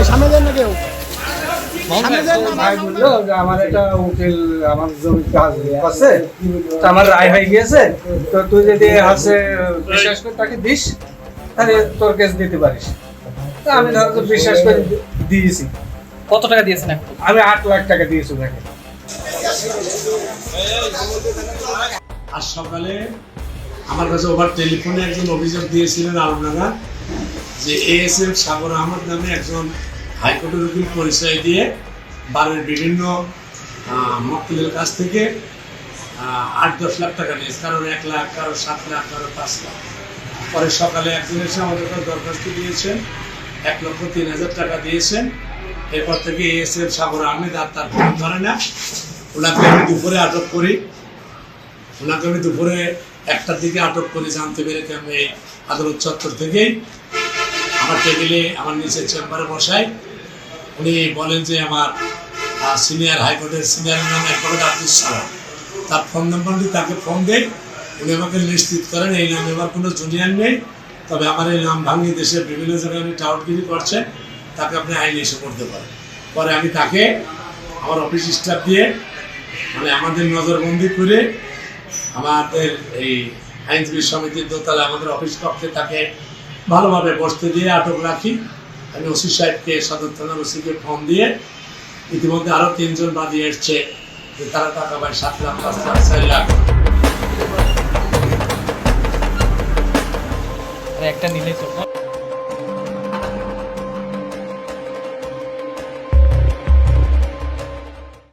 সামনে দেন না কেউ ভাই বললো যে আমার একটা উকিল আমার জমি কাজ আছে, তো আমার রায় হয়ে গিয়েছে, তো তুই যদি আছে বিশ্বাস করে তাকে দিস তাহলে তোর কেস দিতে পারিস। তা আমি ধরো তো বিশ্বাস করে দিয়েছি। কত টাকা দিয়েছেন এখন? আমি 8 লাখ টাকা দিয়েছি তাকে। আজ সকালে আমার কাছে ওভার টেলিফোনে একজন অভিযোগ দিয়েছিলেন আপনারা যে এএসএফ সাগর আহমদ নামে একজন হাইকোর্টের উকিল পরিচয় দিয়ে বারের বিভিন্ন মক্কেলের কাছ থেকে 8-10 লাখ টাকা নিয়েছে, কারোর 1 লাখ, কারোর 7 লাখ, কারোর 5 লাখ। পরে সকালে একজন এসে আমাদের কাছে দরখাস্ত দিয়েছেন, 1,03,000 টাকা দিয়েছেন। এরপর থেকে এএসএফ সাগর আহমেদ আর তার ফোন ধরে না। ওনাকে আমি দুপুরে আটক করি, ওনাকে আমি দুপুরে 1টার দিকে আটক করে জানতে পেরেছি আমি এই আদালত চত্বর থেকেই আমার টেবিলে আমার নিচের চেম্বারে বসাই। উনি বলেন যে আমার সিনিয়র হাইকোর্টের সিনিয়র নাম অ্যাডভোকেট আব্দুল সালাম, তার ফোন নম্বরটি তাকে ফোন দেয়। উনি আমাকে নিশ্চিত করেন এই নামে আমার কোনো জুনিয়র নেই, তবে আমার এই নাম ভাঙিয়ে দেশের বিভিন্ন জায়গায় উনি টাউটগিরি করছেন, তাকে আপনি আইনে এসে করতে পারেন। পরে আমি তাকে আমার অফিস স্টাফ দিয়ে মানে আমাদের নজরবন্দি করে আমাদের এই আইনজীবী সমিতির দোতলা আমাদের অফিস কক্ষে তাকে ভালোভাবে বসতে দিয়ে আটক রাখি। আমি ওসি সাহেবকে, সদর থানার ওসিকে ফোন দিয়ে ইতিমধ্যে আরও 3 জন বাদী এসছে যে তারা টাকা পায় 7 লাখ, 5 লাখ, 4 লাখ। একটা নিলে তো